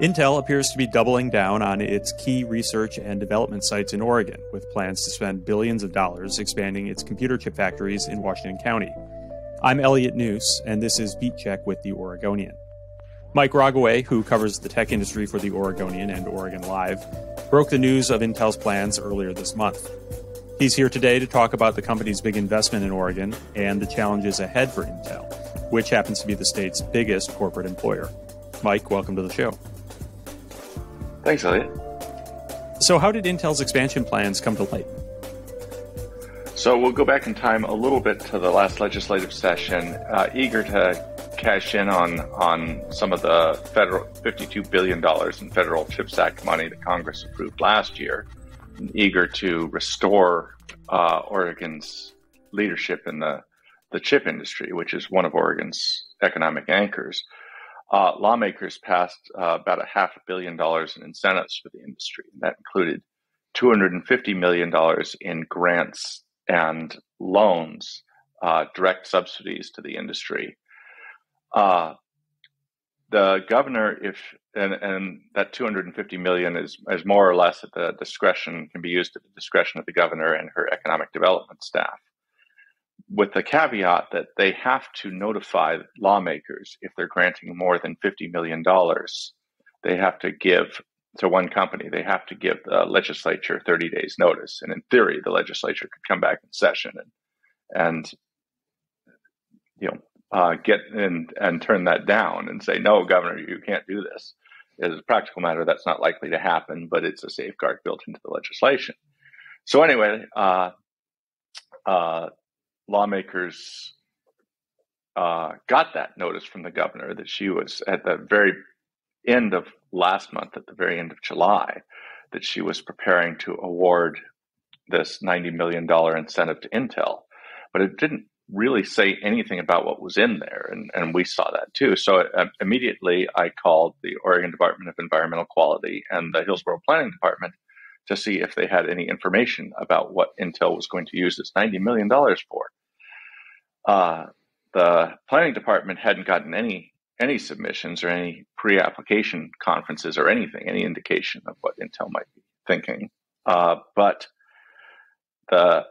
Intel appears to be doubling down on its key research and development sites in Oregon, with plans to spend billions of dollars expanding its computer chip factories in Washington County. I'm Elliot Njus, and this is Beat Check with the Oregonian. Mike Rogoway, who covers the tech industry for the Oregonian and OregonLive, broke the news of Intel's plans earlier this month. He's here today to talk about the company's big investment in Oregon and the challenges ahead for Intel, which happens to be the state's biggest corporate employer. Mike, welcome to the show. Thanks, Elliot. So how did Intel's expansion plans come to light? So we'll go back in time a little bit to the last legislative session, eager to cash in on some of the federal $52 billion in federal CHIPS Act money that Congress approved last year, and eager to restore Oregon's leadership in the chip industry, which is one of Oregon's economic anchors. Lawmakers passed about $500 million in incentives for the industry. And that included $250 million in grants and loans, direct subsidies to the industry. The governor, and that $250 million is more or less at the discretion, can be used at the discretion of the governor and her economic development staff, with the caveat that they have to notify lawmakers if they're granting more than $50 million. They have to give to one company, they have to give the legislature 30 days notice. And in theory, the legislature could come back in session and get in and turn that down and say, no, governor, you can't do this. As a practical matter, that's not likely to happen, but it's a safeguard built into the legislation. So anyway, lawmakers got that notice from the governor that she was at the very end of last month, at the very end of July, that she was preparing to award this $90 million incentive to Intel. But it didn't really say anything about what was in there, and we saw that too. So immediately I called the Oregon Department of Environmental Quality and the Hillsborough Planning Department to see if they had any information about what Intel was going to use this $90 million for. The planning department hadn't gotten any submissions or any pre-application conferences or anything, any indication of what Intel might be thinking. But the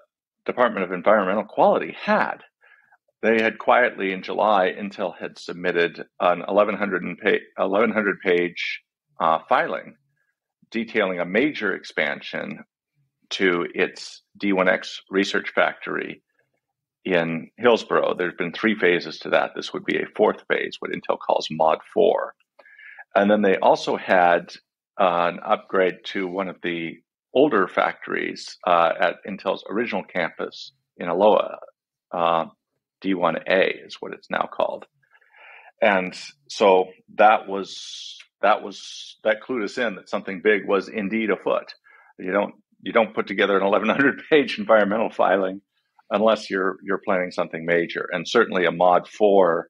Department of Environmental Quality had. They had quietly in July, Intel had submitted an 1,100-page filing detailing a major expansion to its D1X research factory in Hillsborough. There's been 3 phases to that. This would be a 4th phase, what Intel calls Mod 4. And then they also had an upgrade to one of the older factories at Intel's original campus in Aloha. D1A is what it's now called. And so that clued us in that something big was indeed afoot. You don't put together an 1,100-page environmental filing unless you're planning something major. And certainly a Mod 4,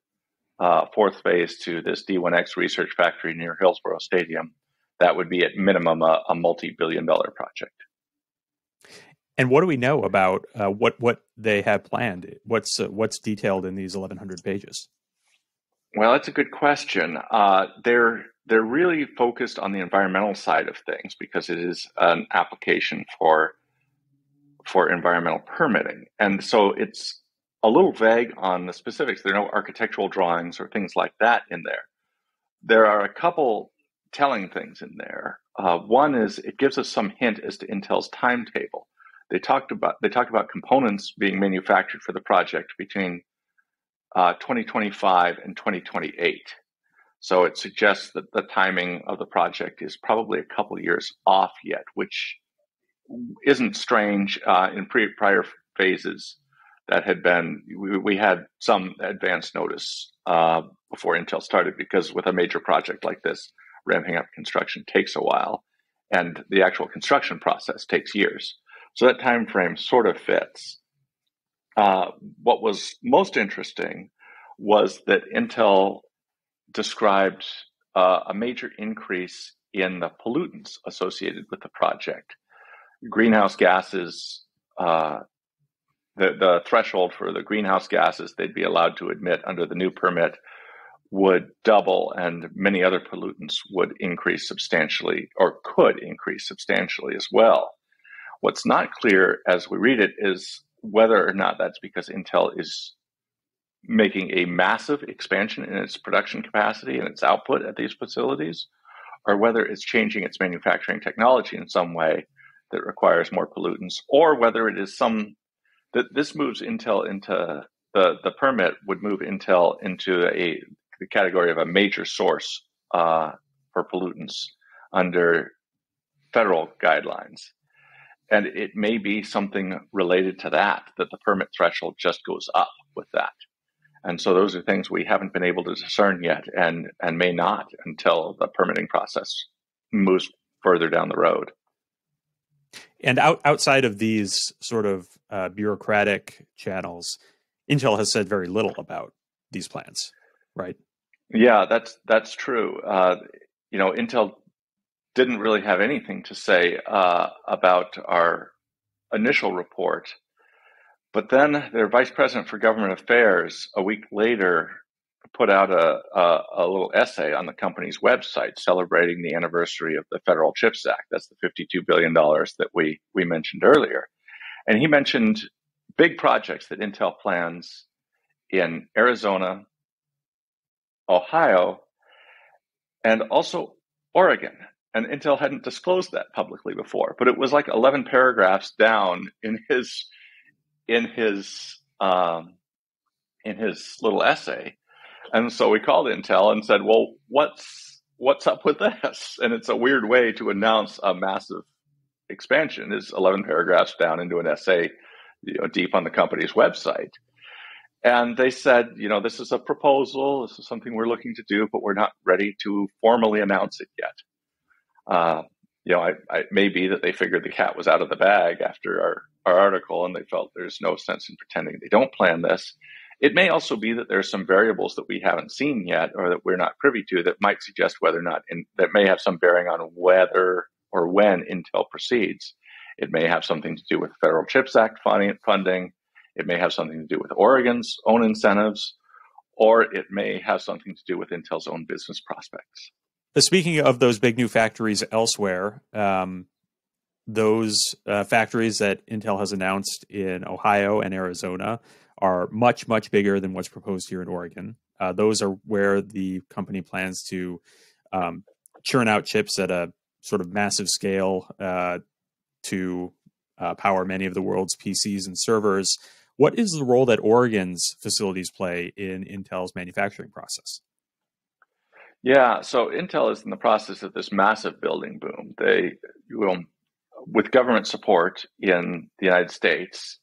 4th phase to this D1X research factory near Hillsborough Stadium, that would be at minimum a multi-billion-dollar project. And what do we know about what they have planned? What's detailed in these 1,100 pages? Well, that's a good question. They're really focused on the environmental side of things because it is an application for environmental permitting. And so it's a little vague on the specifics. There are no architectural drawings or things like that in there. There are a couple telling things in there. One is it gives us some hint as to Intel's timetable. They talked about components being manufactured for the project between 2025 and 2028. So it suggests that the timing of the project is probably a couple years off yet, which isn't strange. In prior phases that had been, we had some advance notice before Intel started, because with a major project like this, ramping up construction takes a while, and the actual construction process takes years. So that time frame sort of fits. What was most interesting was that Intel described a major increase in the pollutants associated with the project. Greenhouse gases, the threshold for the greenhouse gases they'd be allowed to emit under the new permit would double, and many other pollutants would increase substantially, or could increase substantially as well. What's not clear as we read it is whether or not that's because Intel is making a massive expansion in its production capacity and its output at these facilities, or whether it's changing its manufacturing technology in some way that requires more pollutants, or whether it is that this moves Intel into the permit would move Intel into the category of a major source for pollutants under federal guidelines. And it may be something related to that the permit threshold just goes up with that. And so those are things we haven't been able to discern yet, and may not until the permitting process moves further down the road. And outside of these sort of bureaucratic channels, Intel has said very little about these plans, right? Yeah, that's true. Intel didn't really have anything to say about our initial report. But then their vice president for government affairs, a week later, put out a little essay on the company's website celebrating the anniversary of the Federal CHIPS Act. That's the $52 billion that we mentioned earlier. And he mentioned big projects that Intel plans in Arizona, Ohio, and also Oregon. And Intel hadn't disclosed that publicly before, but it was like 11 paragraphs down in his little essay. And so we called Intel and said, well, what's up with this? And it's a weird way to announce a massive expansion, is 11 paragraphs down into an essay, deep on the company's website. And they said, this is a proposal. This is something we're looking to do, but we're not ready to formally announce it yet. It may be that they figured the cat was out of the bag after our article, and they felt there's no sense in pretending they don't plan this. It may also be that there's some variables that we haven't seen yet, or that we're not privy to, that might suggest whether or not that may have some bearing on whether or when Intel proceeds. It may have something to do with Federal CHIPS Act funding. It may have something to do with Oregon's own incentives, or it may have something to do with Intel's own business prospects. Speaking of those big new factories elsewhere, those factories that Intel has announced in Ohio and Arizona are much, much bigger than what's proposed here in Oregon. Those are where the company plans to churn out chips at a sort of massive scale to power many of the world's PCs and servers. What is the role that Oregon's facilities play in Intel's manufacturing process? Yeah, so Intel is in the process of this massive building boom. They will, with government support in the United States,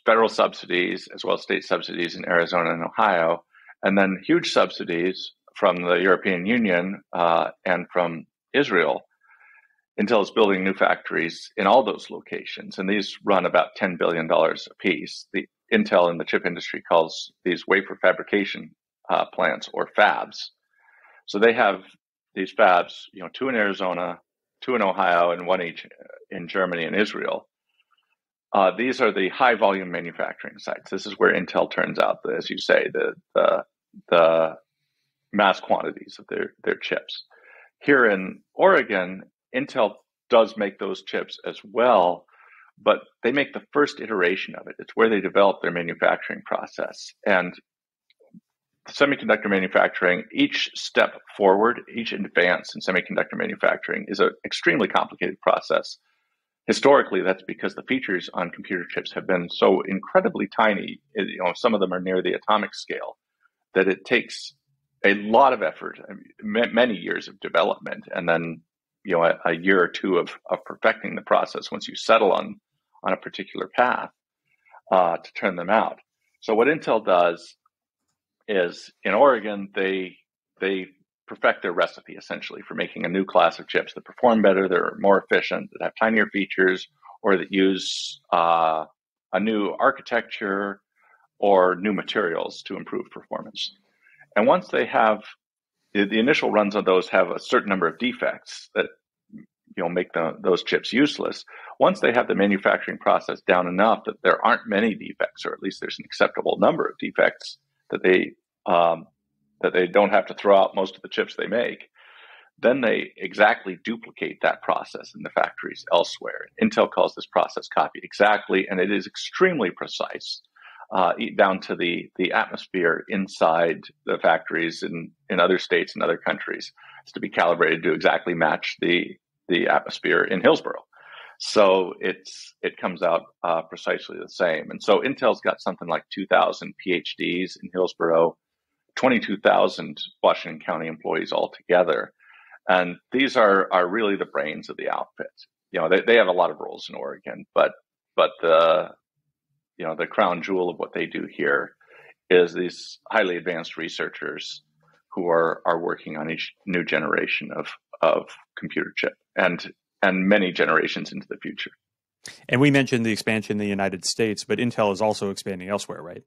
federal subsidies as well as state subsidies in Arizona and Ohio, and then huge subsidies from the European Union and from Israel. Intel is building new factories in all those locations, and these run about $10 billion a piece. The Intel in the chip industry calls these wafer fabrication plants, or fabs. So they have these fabs, 2 in Arizona, 2 in Ohio, and 1 each in Germany and Israel. These are the high volume manufacturing sites. This is where Intel turns out, as you say, the mass quantities of their chips. Here in Oregon, Intel does make those chips as well, but they make the first iteration of it. It's where they develop their manufacturing process. And semiconductor manufacturing, each step forward, each advance in semiconductor manufacturing is an extremely complicated process. Historically, that's because the features on computer chips have been so incredibly tiny, some of them are near the atomic scale, that it takes a lot of effort, many years of development, and then a year or two of perfecting the process once you settle on a particular path to turn them out. So what Intel does is, in Oregon, they perfect their recipe essentially for making a new class of chips that perform better, that are more efficient, that have tinier features, or that use a new architecture or new materials to improve performance. And once they have the initial runs of those have a certain number of defects that make those chips useless. Once they have the manufacturing process down enough that there aren't many defects, or at least there's an acceptable number of defects that they that they don't have to throw out most of the chips they make, then they exactly duplicate that process in the factories elsewhere. Intel calls this process copy exactly, and it is extremely precise, down to the atmosphere inside the factories in other states and other countries. It's to be calibrated to exactly match the atmosphere in Hillsboro. So it comes out precisely the same. And so Intel's got something like 2,000 PhDs in Hillsboro, 22,000 Washington County employees altogether. And these are really the brains of the outfit. You know, they have a lot of roles in Oregon, but the crown jewel of what they do here is these highly advanced researchers who are working on each new generation of computer chip and many generations into the future. And we mentioned the expansion in the United States, but Intel is also expanding elsewhere, right?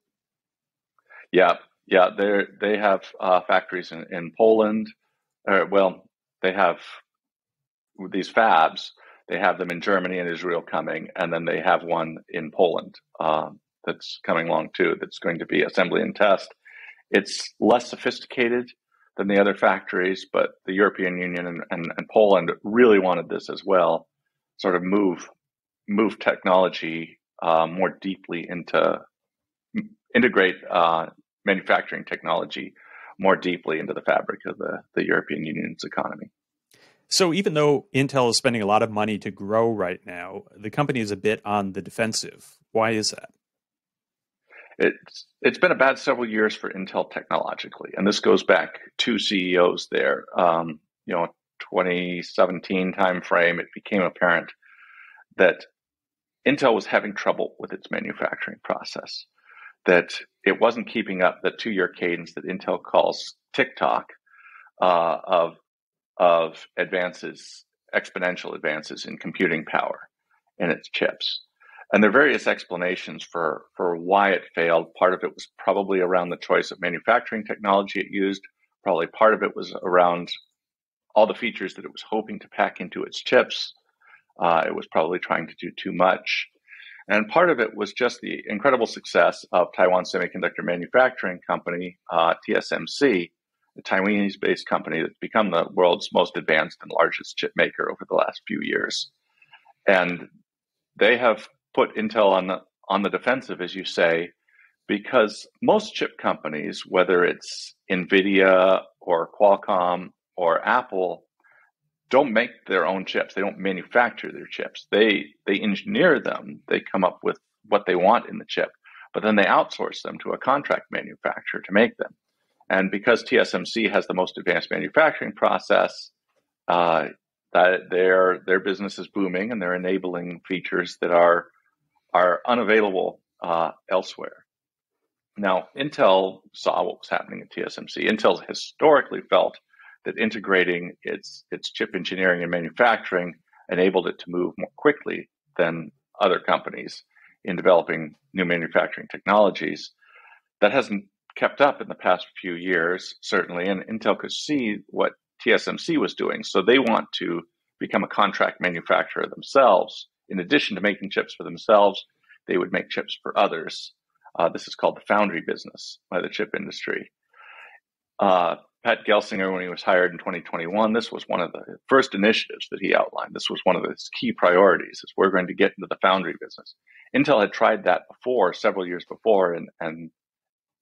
Yeah. They have factories in Poland. They have these fabs. They have them in Germany and Israel coming, and then they have one in Poland that's coming along too. That's going to be assembly and test. It's less sophisticated than the other factories, but the European Union and Poland really wanted this as well. Sort of move technology more deeply integrate manufacturing technology more deeply into the fabric of the European Union's economy. So even though Intel is spending a lot of money to grow right now, the company is a bit on the defensive. Why is that? It's been a bad several years for Intel technologically, and this goes back 2 CEOs there. 2017 timeframe, it became apparent that Intel was having trouble with its manufacturing process, that it wasn't keeping up the 2-year cadence that Intel calls tick-tock of advances, exponential advances in computing power in its chips. And there are various explanations for why it failed. Part of it was probably around the choice of manufacturing technology it used. Probably part of it was around all the features that it was hoping to pack into its chips. It was probably trying to do too much. And part of it was just the incredible success of Taiwan Semiconductor Manufacturing Company, TSMC, a Taiwanese-based company that's become the world's most advanced and largest chip maker over the last few years. And they have put Intel on the defensive, as you say, because most chip companies, whether it's NVIDIA or Qualcomm or Apple, don't make their own chips. They don't manufacture their chips. They engineer them. They come up with what they want in the chip, but then they outsource them to a contract manufacturer to make them. And because TSMC has the most advanced manufacturing process, that their business is booming, and they're enabling features that are unavailable elsewhere. Now, Intel saw what was happening at TSMC. Intel historically felt that integrating its chip engineering and manufacturing enabled it to move more quickly than other companies in developing new manufacturing technologies. That hasn't kept up in the past few years, certainly, and Intel could see what TSMC was doing. So they want to become a contract manufacturer themselves. In addition to making chips for themselves, they would make chips for others. This is called the foundry business by the chip industry. Pat Gelsinger, when he was hired in 2021, this was one of the first initiatives that he outlined. This was one of his key priorities, is we're going to get into the foundry business. Intel had tried that before, several years before, and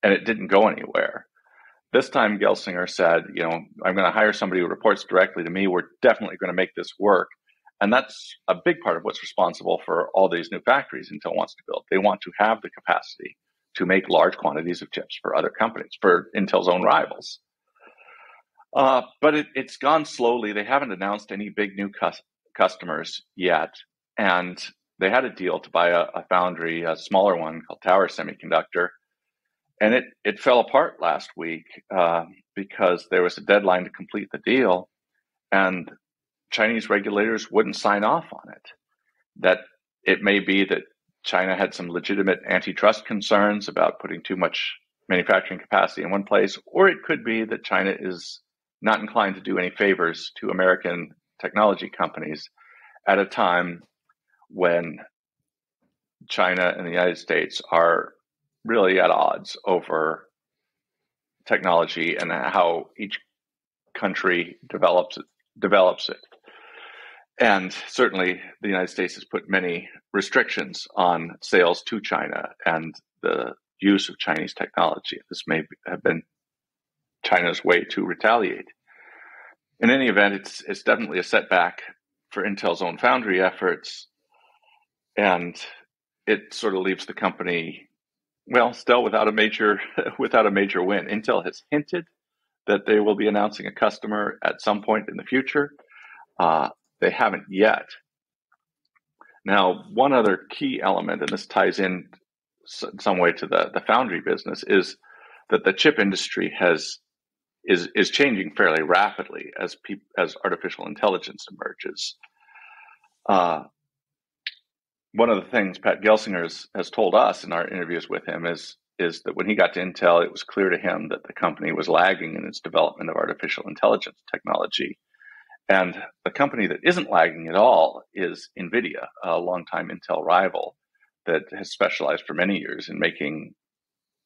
it didn't go anywhere. This time, Gelsinger said, I'm going to hire somebody who reports directly to me. We're definitely going to make this work. And that's a big part of what's responsible for all these new factories Intel wants to build. They want to have the capacity to make large quantities of chips for other companies, for Intel's own rivals. But it's gone slowly. They haven't announced any big new customers yet. And they had a deal to buy a foundry, a smaller one called Tower Semiconductor. And it fell apart last week because there was a deadline to complete the deal. And Chinese regulators wouldn't sign off on it. That it may be that China had some legitimate antitrust concerns about putting too much manufacturing capacity in one place, or it could be that China is not inclined to do any favors to American technology companies at a time when China and the United States are really at odds over technology and how each country develops it. And certainly the United States has put many restrictions on sales to China and the use of Chinese technology. This may have been China's way to retaliate. In any event, it's definitely a setback for Intel's own foundry efforts, and it sort of leaves the company, well, still without a major win. Intel has hinted that they will be announcing a customer at some point in the future. They haven't yet. Now, one other key element, and this ties in some way to the foundry business, is that the chip industry is changing fairly rapidly as artificial intelligence emerges. One of the things Pat Gelsinger has told us in our interviews with him is that when he got to Intel, it was clear to him that the company was lagging in its development of artificial intelligence technology. And the company that isn't lagging at all is NVIDIA, a longtime Intel rival that has specialized for many years in making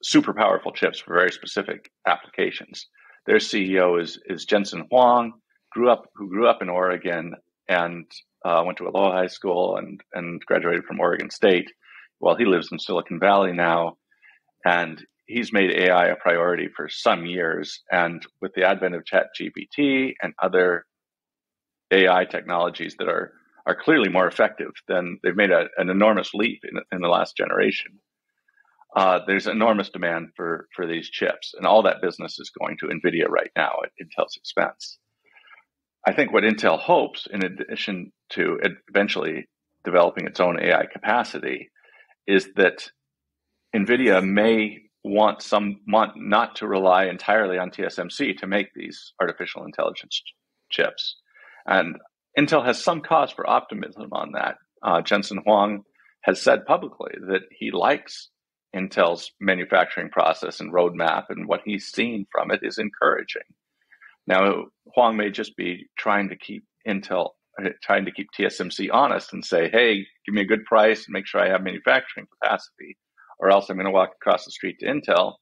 super powerful chips for very specific applications. Their CEO is Jensen Huang, who grew up in Oregon and went to Aloha High School and graduated from Oregon State. Well, he lives in Silicon Valley now, and he's made AI a priority for some years. And with the advent of ChatGPT and other AI technologies that are clearly more effective than they've made an enormous leap in the last generation. There's enormous demand for these chips, and all that business is going to NVIDIA right now at Intel's expense. I think what Intel hopes, in addition to eventually developing its own AI capacity, is that NVIDIA may want not to rely entirely on TSMC to make these artificial intelligence chips. And Intel has some cause for optimism on that. Jensen Huang has said publicly that he likes Intel's manufacturing process and roadmap, and what he's seen from it is encouraging. Now, Huang may just be trying to keep TSMC honest and say, hey, give me a good price and make sure I have manufacturing capacity, or else I'm going to walk across the street to Intel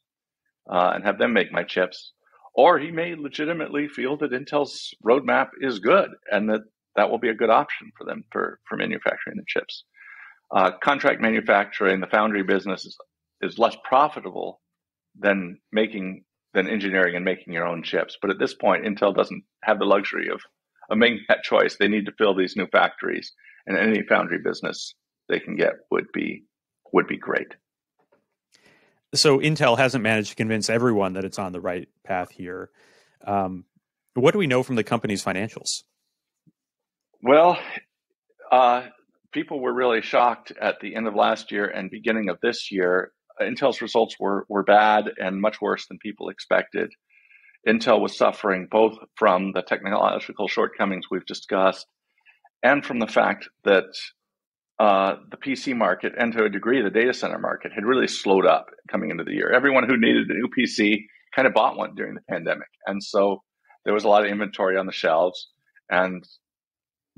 and have them make my chips. Or he may legitimately feel that Intel's roadmap is good and that will be a good option for them for manufacturing the chips. Contract manufacturing, the foundry business is less profitable than engineering and making your own chips. But at this point, Intel doesn't have the luxury of making that choice. They need to fill these new factories, and any foundry business they can get would be great. So Intel hasn't managed to convince everyone that it's on the right path here. What do we know from the company's financials? Well, people were really shocked at the end of last year and beginning of this year. Intel's results were bad and much worse than people expected. Intel was suffering both from the technological shortcomings we've discussed and from the fact that the PC market, and to a degree the data center market, had really slowed up coming into the year. Everyone who needed a new PC kind of bought one during the pandemic. And so there was a lot of inventory on the shelves, and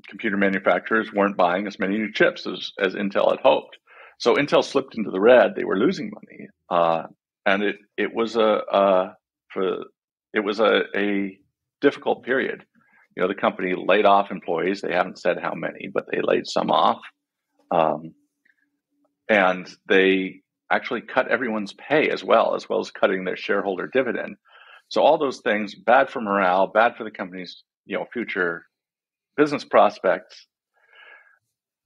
computer manufacturers weren't buying as many new chips as Intel had hoped. So Intel slipped into the red. They were losing money. And it was a difficult period. You know, the company laid off employees. They haven't said how many, but they laid some off. And they actually cut everyone's pay as well as cutting their shareholder dividend. So all those things, bad for morale, bad for the company's, future business prospects.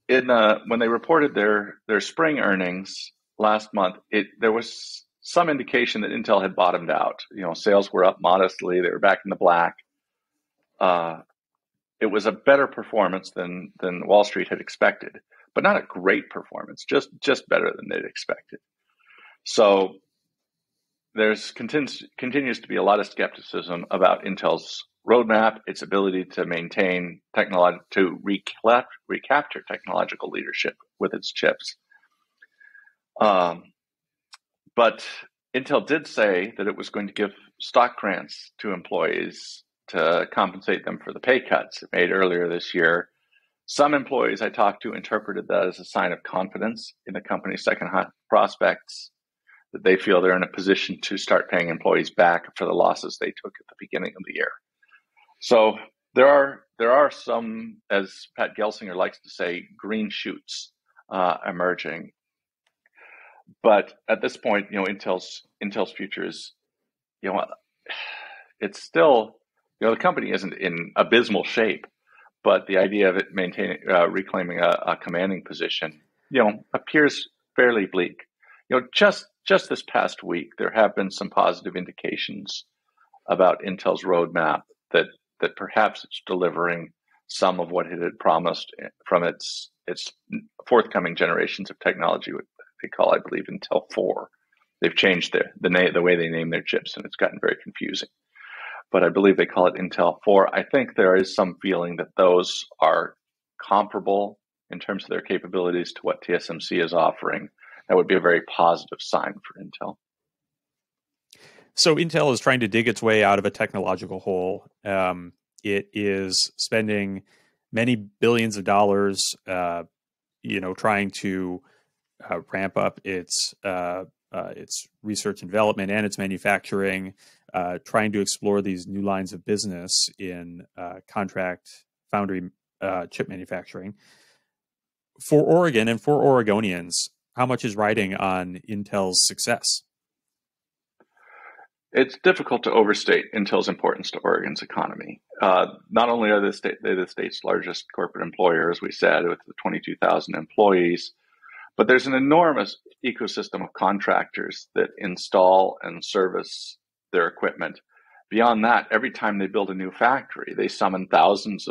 When they reported their spring earnings last month, there was some indication that Intel had bottomed out. Sales were up modestly. They were back in the black. It was a better performance than Wall Street had expected, but not a great performance, just better than they'd expected. So there's continues to be a lot of skepticism about Intel's roadmap, its ability to maintain recapture technological leadership with its chips. But Intel did say that it was going to give stock grants to employees to compensate them for the pay cuts it made earlier this year. Some employees I talked to interpreted that as a sign of confidence in the company's second half prospects. that they feel they're in a position to start paying employees back for the losses they took at the beginning of the year. So there are some, as Pat Gelsinger likes to say, green shoots emerging. But at this point, Intel's future is, it's still, the company isn't in abysmal shape, but the idea of it reclaiming a commanding position, appears fairly bleak. Just this past week, there have been some positive indications about Intel's roadmap that perhaps it's delivering some of what it had promised from its forthcoming generations of technology, what they call, I believe, Intel 4. They've changed the way they name their chips, and it's gotten very confusing. But I believe they call it Intel 4. I think there is some feeling that those are comparable in terms of their capabilities to what TSMC is offering. That would be a very positive sign for Intel. So Intel is trying to dig its way out of a technological hole. It is spending many billions of dollars, trying to ramp up its research and development and its manufacturing, trying to explore these new lines of business in contract foundry chip manufacturing. For Oregon and for Oregonians, how much is riding on Intel's success? It's difficult to overstate Intel's importance to Oregon's economy. Not only are they the state's largest corporate employer, as we said, with 22,000 employees, but there's an enormous ecosystem of contractors that install and service their equipment. Beyond that, every time they build a new factory, they summon thousands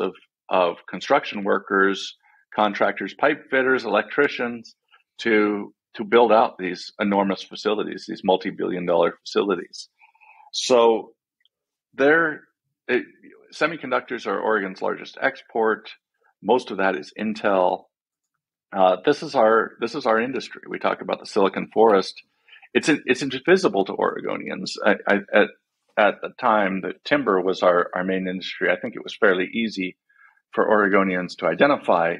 of construction workers, contractors, pipe fitters, electricians to build out these enormous facilities, these multi-billion-dollar facilities. So semiconductors are Oregon's largest export. Most of that is Intel. This is our industry. We talk about the Silicon Forest. It's invisible to Oregonians. At the time that timber was our main industry, I think it was fairly easy for Oregonians to identify,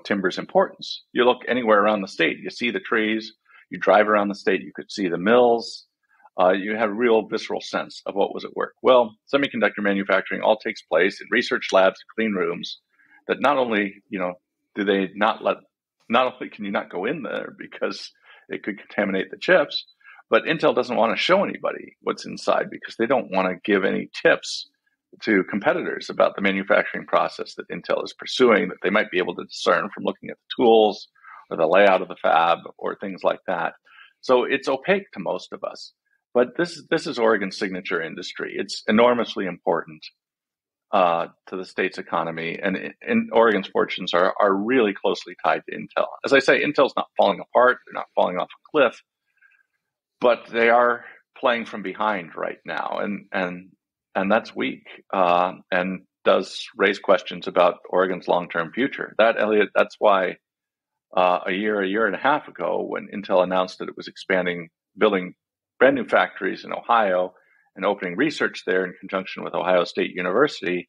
timber's importance. You look anywhere around the state, you see the trees. You drive around the state, you could see the mills. You have a real visceral sense of what was at work. Well, semiconductor manufacturing all takes place in research labs, clean rooms. That not only can you not go in there because it could contaminate the chips, but Intel doesn't want to show anybody what's inside because they don't want to give any tips to competitors about the manufacturing process that Intel is pursuing that they might be able to discern from looking at the tools or the layout of the fab or things like that. So it's opaque to most of us. But this is Oregon's signature industry. It's enormously important to the state's economy, and Oregon's fortunes are really closely tied to Intel. As I say, Intel's not falling apart; they're not falling off a cliff, but they are playing from behind right now, and that's weak, and does raise questions about Oregon's long-term future. Elliot, that's why a year and a half ago, when Intel announced that it was building brand new factories in Ohio and opening research there in conjunction with Ohio State University,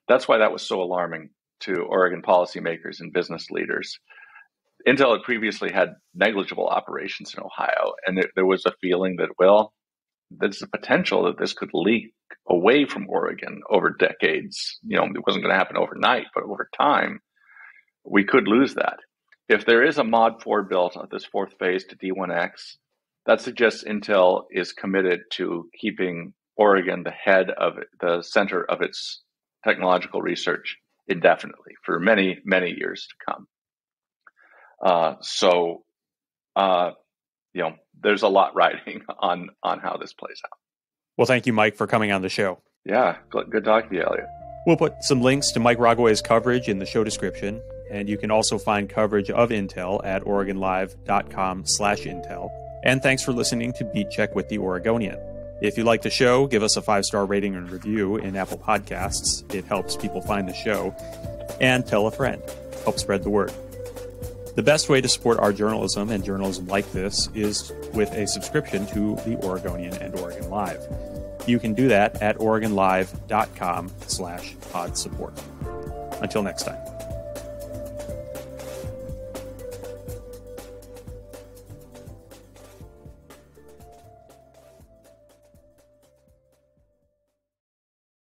that's why that was so alarming to Oregon policymakers and business leaders. Intel had previously had negligible operations in Ohio, and there was a feeling that, there's a potential that this could leak away from Oregon over decades. It wasn't going to happen overnight, but over time, we could lose that. If there is a Mod 4 built at this fourth phase to D1X, that suggests Intel is committed to keeping Oregon the center of its technological research indefinitely for many, many years to come. There's a lot riding on how this plays out. Well, thank you, Mike, for coming on the show. Yeah, good talking to you, Elliot. We'll put some links to Mike Rogoway's coverage in the show description, and you can also find coverage of Intel at OregonLive.com/Intel. And thanks for listening to Beat Check with the Oregonian. If you like the show, give us a 5-star rating and review in Apple Podcasts. It helps people find the show. And tell a friend. Help spread the word. The best way to support our journalism and journalism like this is with a subscription to the Oregonian and Oregon Live. You can do that at OregonLive.com/pod support. Until next time.